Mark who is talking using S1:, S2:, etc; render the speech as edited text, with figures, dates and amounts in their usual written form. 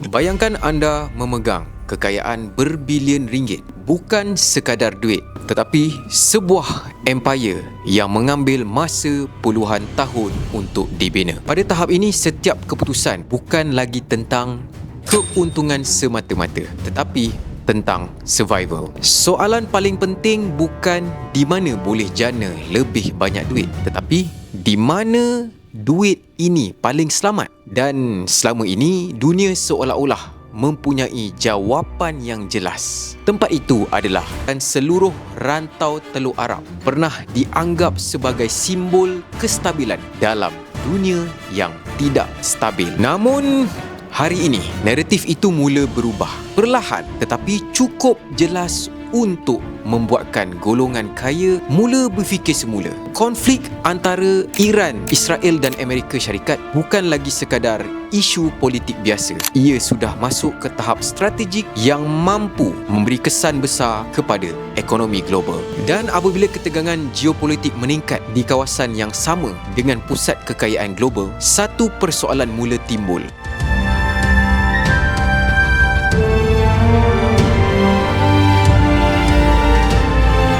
S1: Bayangkan anda memegang kekayaan berbilion ringgit, bukan sekadar duit, tetapi sebuah empire yang mengambil masa puluhan tahun untuk dibina. Pada tahap ini, setiap keputusan bukan lagi tentang keuntungan semata-mata, tetapi tentang survival. Soalan paling penting bukan di mana boleh jana lebih banyak duit, tetapi di mana duit ini paling selamat. Dan selama ini, dunia seolah-olah mempunyai jawapan yang jelas. Tempat itu adalah dan seluruh rantau Teluk Arab pernah dianggap sebagai simbol kestabilan dalam dunia yang tidak stabil. Namun hari ini, naratif itu mula berubah. Perlahan tetapi cukup jelas untuk membuatkan golongan kaya mula berfikir semula. Konflik antara Iran, Israel dan Amerika Syarikat bukan lagi sekadar isu politik biasa. Ia sudah masuk ke tahap strategik yang mampu memberi kesan besar kepada ekonomi global. Dan apabila ketegangan geopolitik meningkat di kawasan yang sama dengan pusat kekayaan global, satu persoalan mula timbul.